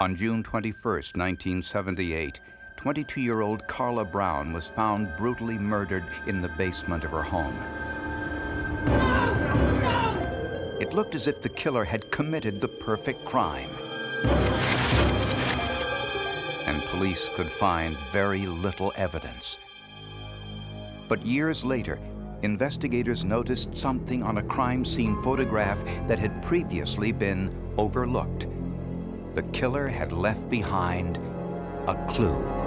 On June 21, 1978, 22-year-old Karla Brown was found brutally murdered in the basement of her home. It looked as if the killer had committed the perfect crime. And police could find very little evidence. But years later, investigators noticed something on a crime scene photograph that had previously been overlooked. The killer had left behind a clue.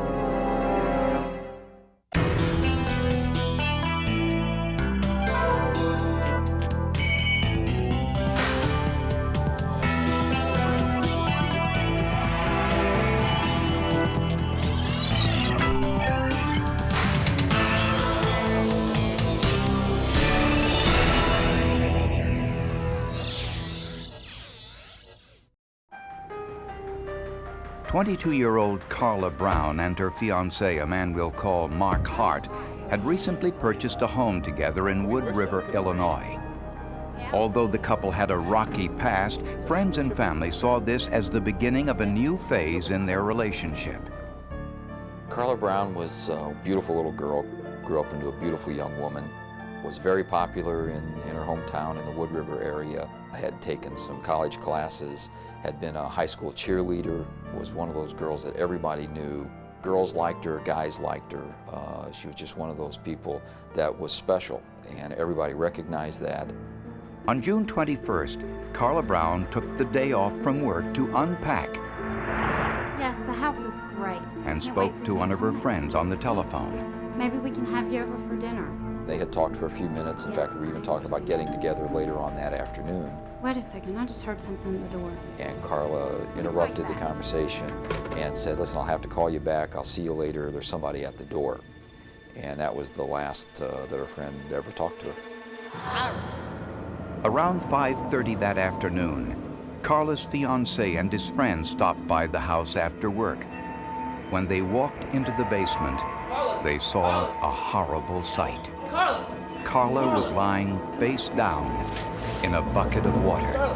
22-year-old Karla Brown and her fiancé, a man we'll call Mark Hart, had recently purchased a home together in Wood River, Illinois. Although the couple had a rocky past, friends and family saw this as the beginning of a new phase in their relationship. Karla Brown was a beautiful little girl, grew up into a beautiful young woman, was very popular in her hometown in the Wood River area, had taken some college classes, had been a high school cheerleader, was one of those girls that everybody knew. Girls liked her, guys liked her. She was just one of those people that was special, and everybody recognized that. On June 21st, Karla Brown took the day off from work to unpack. Yes, the house is great. And spoke to one of her friends on the telephone. Maybe we can have you over for dinner. They had talked for a few minutes. In fact, we were even talking about getting together later on that afternoon. Wait a second, I just heard something at the door. And Karla interrupted the conversation and said, "Listen, I'll have to call you back. I'll see you later. There's somebody at the door." And that was the last that her friend ever talked to her. Around 5:30 that afternoon, Karla's fiancé and his friend stopped by the house after work. When they walked into the basement, they saw a horrible sight. Karla was lying face down in a bucket of water.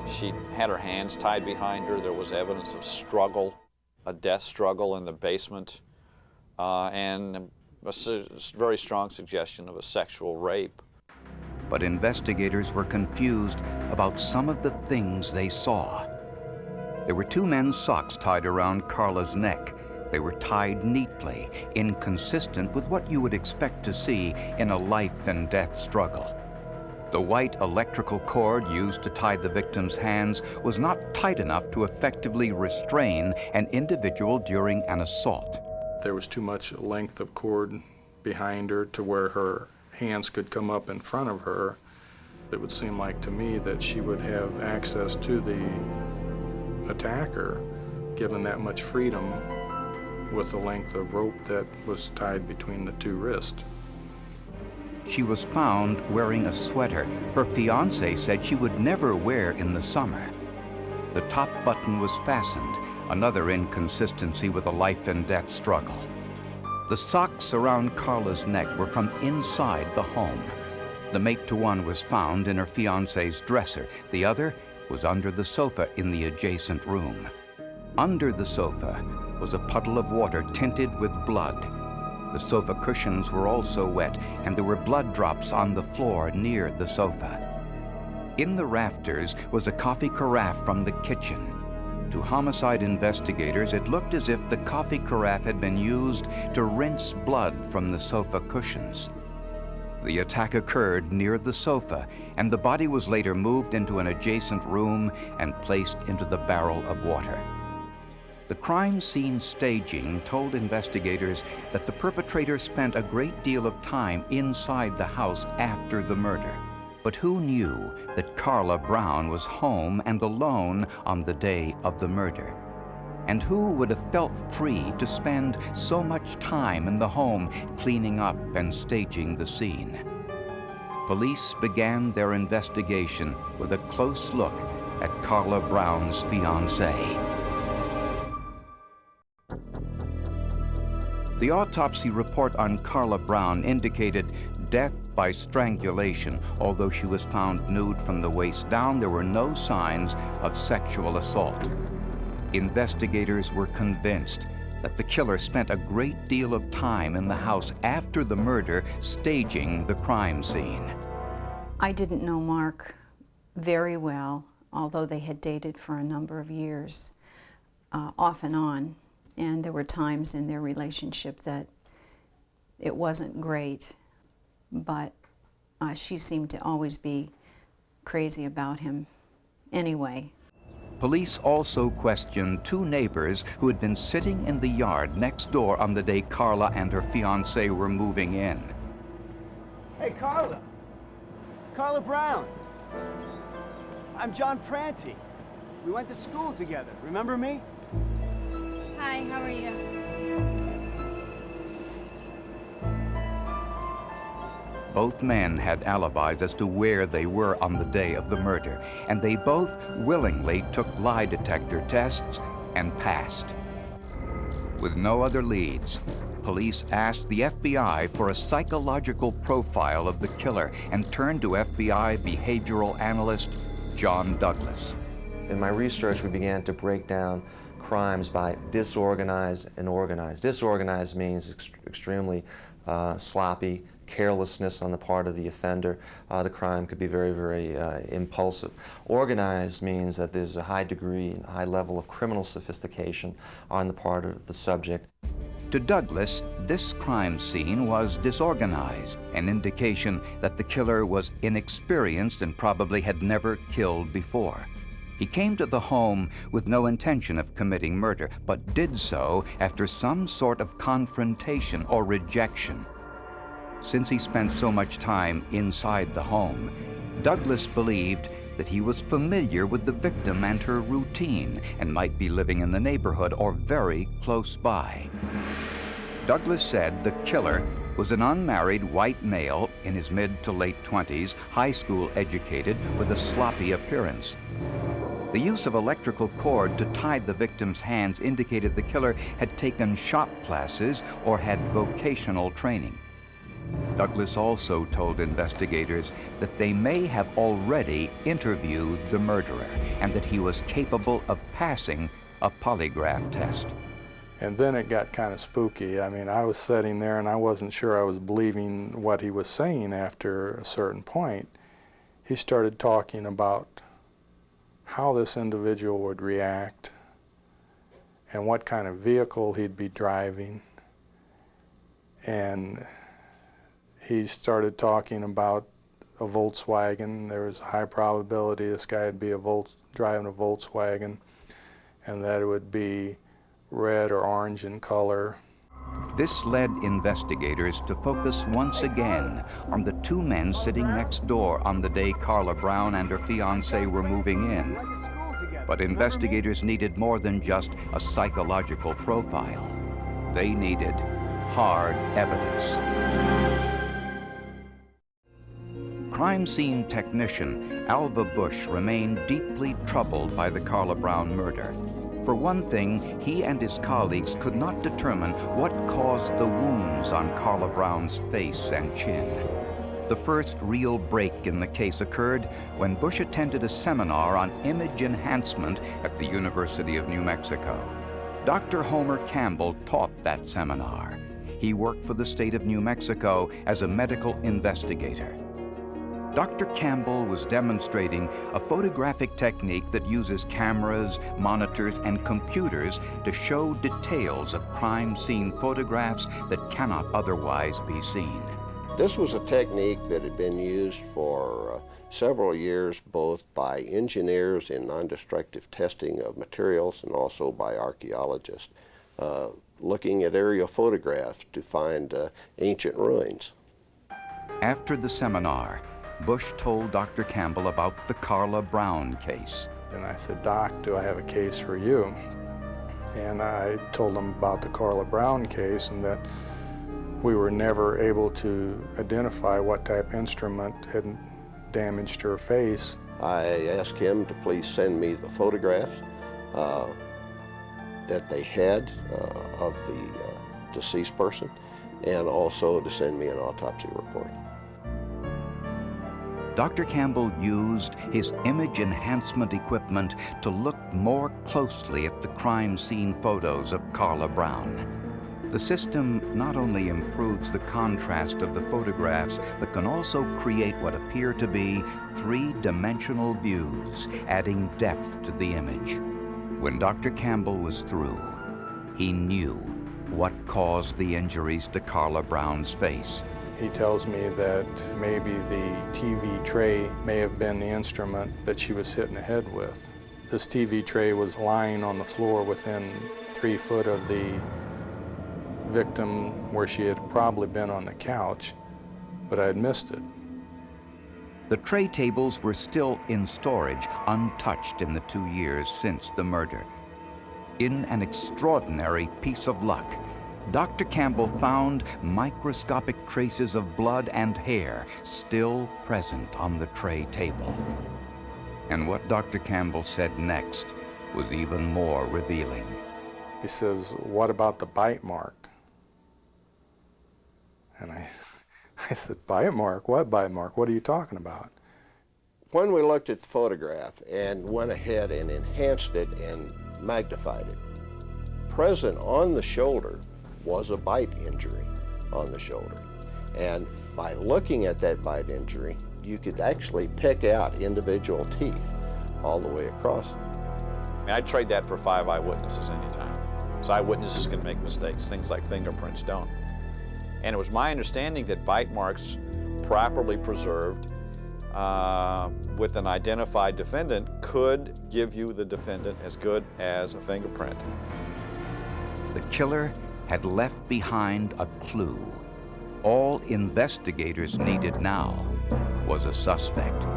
She had her hands tied behind her. There was evidence of struggle, a death struggle in the basement, and a very strong suggestion of a sexual rape. But investigators were confused about some of the things they saw. There were two men's socks tied around Karla's neck. They were tied neatly, inconsistent with what you would expect to see in a life and death struggle. The white electrical cord used to tie the victim's hands was not tight enough to effectively restrain an individual during an assault. There was too much length of cord behind her to where her hands could come up in front of her. It would seem like to me that she would have access to the attacker, given that much freedom with the length of rope that was tied between the two wrists. She was found wearing a sweater her fiancé said she would never wear in the summer. The top button was fastened, another inconsistency with a life and death struggle. The socks around Karla's neck were from inside the home. The mate-to-one was found in her fiancé's dresser. The other was under the sofa in the adjacent room. Under the sofa was a puddle of water tinted with blood. The sofa cushions were also wet, and there were blood drops on the floor near the sofa. In the rafters was a coffee carafe from the kitchen. To homicide investigators, it looked as if the coffee carafe had been used to rinse blood from the sofa cushions. The attack occurred near the sofa, and the body was later moved into an adjacent room and placed into the barrel of water. The crime scene staging told investigators that the perpetrator spent a great deal of time inside the house after the murder. But who knew that Karla Brown was home and alone on the day of the murder? And who would have felt free to spend so much time in the home cleaning up and staging the scene? Police began their investigation with a close look at Karla Brown's fiancé. The autopsy report on Karla Brown indicated death by strangulation. Although she was found nude from the waist down, there were no signs of sexual assault. Investigators were convinced that the killer spent a great deal of time in the house after the murder staging the crime scene. I didn't know Mark very well, although they had dated for a number of years, off and on, and there were times in their relationship that it wasn't great, but she seemed to always be crazy about him anyway. Police also questioned two neighbors who had been sitting in the yard next door on the day Karla and her fiancé were moving in. Hey, Karla. Karla Brown. I'm John Pranty. We went to school together. Remember me? Hi, how are you? Both men had alibis as to where they were on the day of the murder, and they both willingly took lie detector tests and passed. With no other leads, police asked the FBI for a psychological profile of the killer and turned to FBI behavioral analyst John Douglas. In my research, we began to break down crimes by disorganized and organized. Disorganized means extremely sloppy, carelessness on the part of the offender. The crime could be very, very impulsive. Organized means that there's a high degree, a high level of criminal sophistication on the part of the subject. To Douglas, this crime scene was disorganized, an indication that the killer was inexperienced and probably had never killed before. He came to the home with no intention of committing murder, but did so after some sort of confrontation or rejection. Since he spent so much time inside the home, Douglas believed that he was familiar with the victim and her routine and might be living in the neighborhood or very close by. Douglas said the killer was an unmarried white male in his mid to late 20s, high school educated with a sloppy appearance. The use of electrical cord to tie the victim's hands indicated the killer had taken shop classes or had vocational training. Douglas also told investigators that they may have already interviewed the murderer and that he was capable of passing a polygraph test. And then it got kind of spooky. I mean, I was sitting there and I wasn't sure I was believing what he was saying after a certain point. He started talking about how this individual would react and what kind of vehicle he'd be driving. And he started talking about a Volkswagen. There was a high probability this guy would be driving a Volkswagen, and that it would be red or orange in color. This led investigators to focus once again on the two men sitting next door on the day Karla Brown and her fiancé were moving in. But investigators needed more than just a psychological profile. They needed hard evidence. Crime scene technician Alva Bush remained deeply troubled by the Karla Brown murder. For one thing, he and his colleagues could not determine what caused the wounds on Karla Brown's face and chin. The first real break in the case occurred when Bush attended a seminar on image enhancement at the University of New Mexico. Dr. Homer Campbell taught that seminar. He worked for the state of New Mexico as a medical investigator. Dr. Campbell was demonstrating a photographic technique that uses cameras, monitors, and computers to show details of crime scene photographs that cannot otherwise be seen. This was a technique that had been used for several years, both by engineers in non-destructive testing of materials and also by archaeologists, looking at aerial photographs to find ancient ruins. After the seminar, Bush told Dr. Campbell about the Karla Brown case. And I said, "Doc, do I have a case for you?" And I told him about the Karla Brown case and that we were never able to identify what type of instrument had damaged her face. I asked him to please send me the photographs that they had of the deceased person, and also to send me an autopsy report. Dr. Campbell used his image enhancement equipment to look more closely at the crime scene photos of Karla Brown. The system not only improves the contrast of the photographs, but can also create what appear to be three-dimensional views, adding depth to the image. When Dr. Campbell was through, he knew what caused the injuries to Karla Brown's face. He tells me that maybe the TV tray may have been the instrument that she was hitting the head with. This TV tray was lying on the floor within 3 foot of the victim, where she had probably been on the couch, but I had missed it. The tray tables were still in storage, untouched in the 2 years since the murder. In an extraordinary piece of luck, Dr. Campbell found microscopic traces of blood and hair still present on the tray table. And what Dr. Campbell said next was even more revealing. He says, "What about the bite mark?" And I said, "Bite mark? What bite mark? What are you talking about?" When we looked at the photograph and went ahead and enhanced it and magnified it, present on the shoulder was a bite injury on the shoulder. And by looking at that bite injury, you could actually pick out individual teeth all the way across. I'd trade that for 5 eyewitnesses anytime. So eyewitnesses can make mistakes, things like fingerprints don't. And it was my understanding that bite marks properly preserved with an identified defendant could give you the defendant as good as a fingerprint. The killer had left behind a clue. All investigators needed now was a suspect.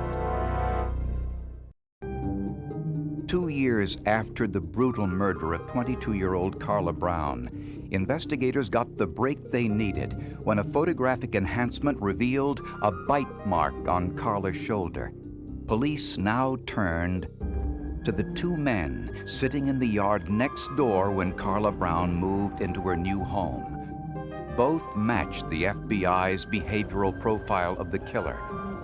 2 years after the brutal murder of 22-year-old Karla Brown, investigators got the break they needed when a photographic enhancement revealed a bite mark on Karla's shoulder. Police now turned to the 2 men sitting in the yard next door when Karla Brown moved into her new home. Both matched the FBI's behavioral profile of the killer.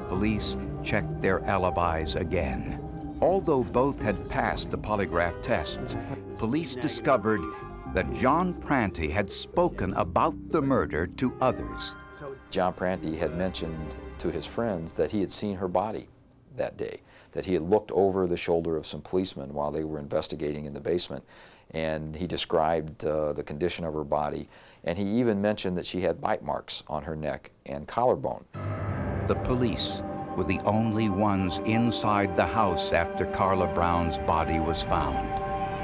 Police checked their alibis again. Although both had passed the polygraph tests, police discovered that John Prantty had spoken about the murder to others. John Prantty had mentioned to his friends that he had seen her body that day, that he had looked over the shoulder of some policemen while they were investigating in the basement, and he described the condition of her body, and he even mentioned that she had bite marks on her neck and collarbone. The police were the only ones inside the house after Karla Brown's body was found.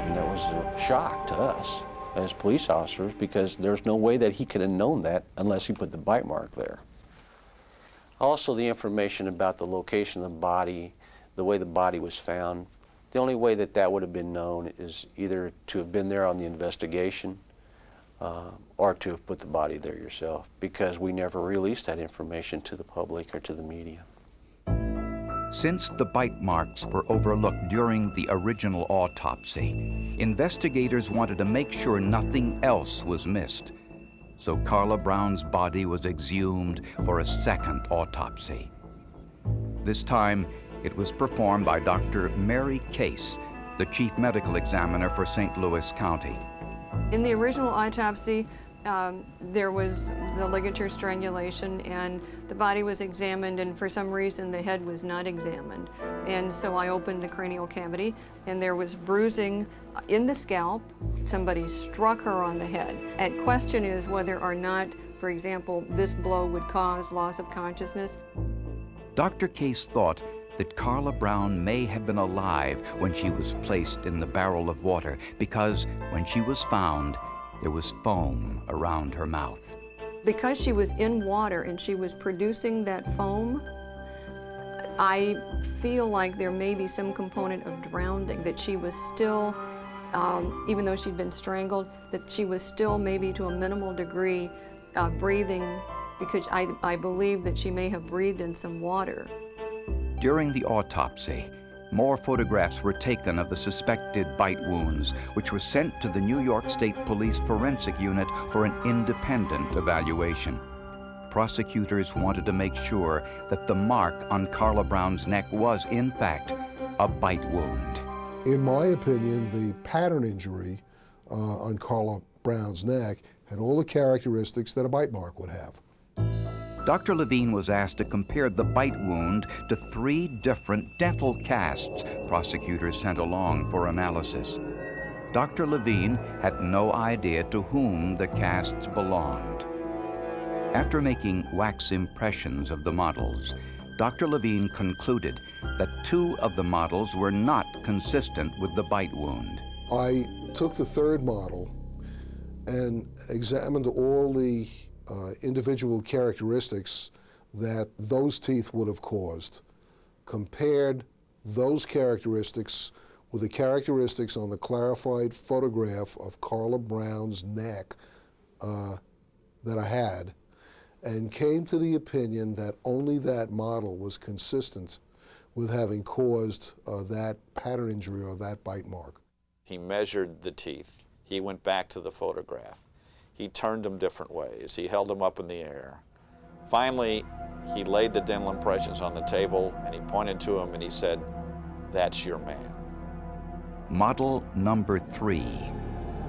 And that was a shock to us as police officers, because there's no way that he could have known that unless he put the bite mark there. Also, the information about the location of the body, the way the body was found, the only way that that would have been known is either to have been there on the investigation or to have put the body there yourself, because we never released that information to the public or to the media. Since the bite marks were overlooked during the original autopsy, investigators wanted to make sure nothing else was missed. So Karla Brown's body was exhumed for a second autopsy. This time, it was performed by Dr. Mary Case, the chief medical examiner for St. Louis County. In the original autopsy, there was the ligature strangulation, and the body was examined, and for some reason the head was not examined. And so I opened the cranial cavity, and there was bruising in the scalp. Somebody struck her on the head. And question is whether or not, for example, this blow would cause loss of consciousness. Dr. Case thought that Karla Brown may have been alive when she was placed in the barrel of water, because when she was found, there was foam around her mouth. Because she was in water and she was producing that foam, I feel like there may be some component of drowning, that she was still, even though she'd been strangled, that she was still maybe to a minimal degree breathing, because I believe that she may have breathed in some water. During the autopsy, more photographs were taken of the suspected bite wounds, which were sent to the New York State Police Forensic Unit for an independent evaluation. prosecutors wanted to make sure that the mark on Karla Brown's neck was, in fact, a bite wound. In my opinion, the pattern injury on Karla Brown's neck had all the characteristics that a bite mark would have. Dr. Levine was asked to compare the bite wound to 3 different dental casts prosecutors sent along for analysis. Dr. Levine had no idea to whom the casts belonged. After making wax impressions of the models, Dr. Levine concluded that 2 of the models were not consistent with the bite wound. I took the 3rd model and examined all the individual characteristics that those teeth would have caused, compared those characteristics with the characteristics on the clarified photograph of Karla Brown's neck that I had, and came to the opinion that only that model was consistent with having caused that pattern injury or that bite mark. He measured the teeth. He went back to the photograph. He turned them different ways. He held them up in the air. Finally, he laid the dental impressions on the table and he pointed to them and he said, "That's your man." Model number 3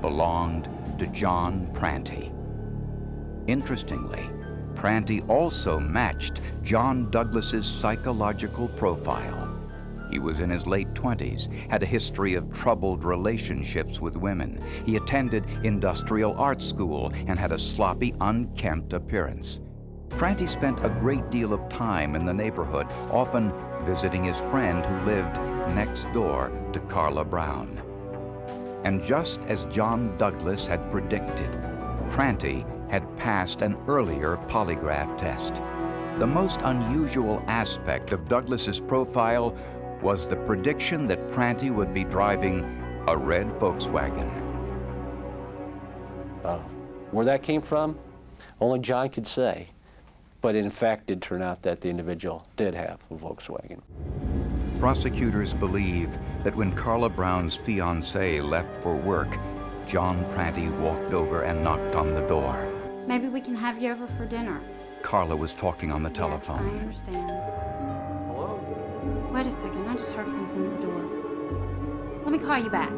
belonged to John Pranty. Interestingly, Pranty also matched John Douglas's psychological profile. He was in his late 20s, had a history of troubled relationships with women. He attended industrial art school and had a sloppy, unkempt appearance. Pranty spent a great deal of time in the neighborhood, often visiting his friend who lived next door to Karla Brown. And just as John Douglas had predicted, Pranty had passed an earlier polygraph test. The most unusual aspect of Douglas's profile was the prediction that Pranty would be driving a red Volkswagen. Where that came from, only John could say. But in fact, it turned out that the individual did have a Volkswagen. Prosecutors believe that when Karla Brown's fiancé left for work, John Pranty walked over and knocked on the door. Maybe we can have you over for dinner. Karla was talking on the telephone. Yes, I understand. Hello? Wait a second, I just heard something at the door. Let me call you back.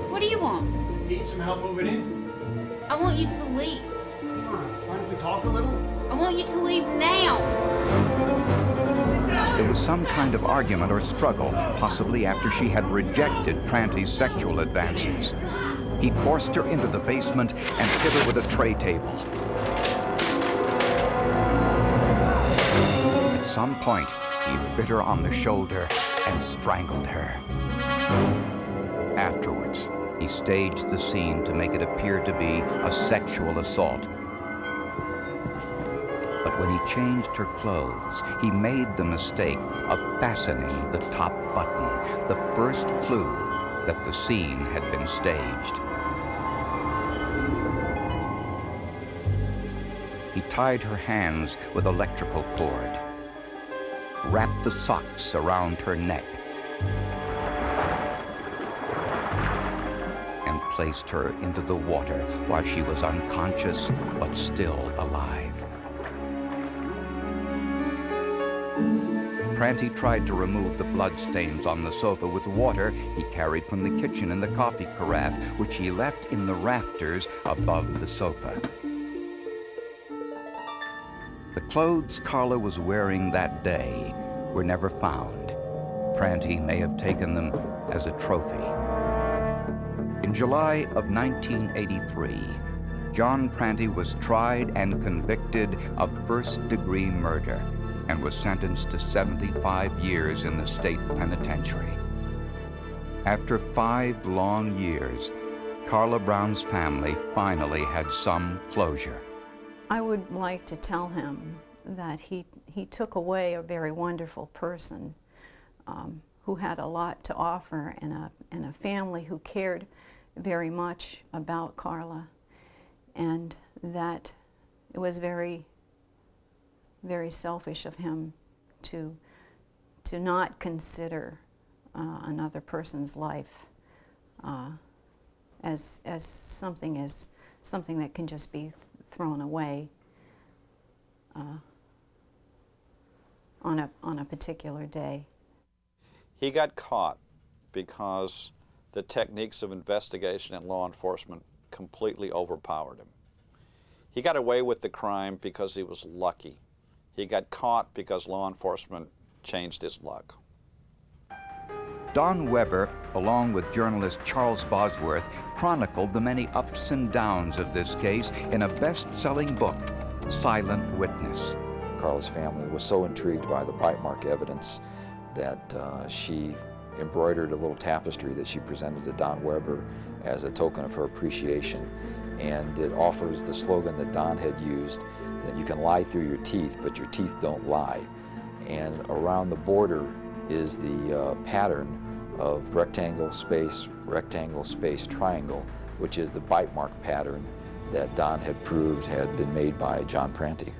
What do you want? Need some help moving in? I want you to leave. Come on, mind if we talk a little? I want you to leave now. There was some kind of argument or struggle, possibly after she had rejected Pranty's sexual advances. He forced her into the basement and hit her with a tray table. At some point, he bit her on the shoulder and strangled her. Afterwards, he staged the scene to make it appear to be a sexual assault. But when he changed her clothes, he made the mistake of fastening the top button, the first clue that the scene had been staged. He tied her hands with electrical cord, wrapped the socks around her neck, and placed her into the water while she was unconscious but still alive. Pranty tried to remove the bloodstains on the sofa with water he carried from the kitchen in the coffee carafe, which he left in the rafters above the sofa. The clothes Karla was wearing that day were never found. Pranty may have taken them as a trophy. In July of 1983, John Pranty was tried and convicted of first-degree murder and was sentenced to 75 years in the state penitentiary. After 5 long years, Karla Brown's family finally had some closure. I would like to tell him that he took away a very wonderful person who had a lot to offer, and a family who cared very much about Karla, and that it was very, very selfish of him to not consider another person's life as something that can just be thrown away on a particular day. He got caught because the techniques of investigation and law enforcement completely overpowered him. He got away with the crime because he was lucky. He got caught because law enforcement changed his luck. Don Weber, along with journalist Charles Bosworth, chronicled the many ups and downs of this case in a best-selling book, Silent Witness. Karla's family was so intrigued by the bite mark evidence that she embroidered a little tapestry that she presented to Don Weber as a token of her appreciation. And it offers the slogan that Don had used, that you can lie through your teeth, but your teeth don't lie. And around the border is the pattern of rectangle, space, triangle, which is the bite mark pattern that Don had proved had been made by John Prante.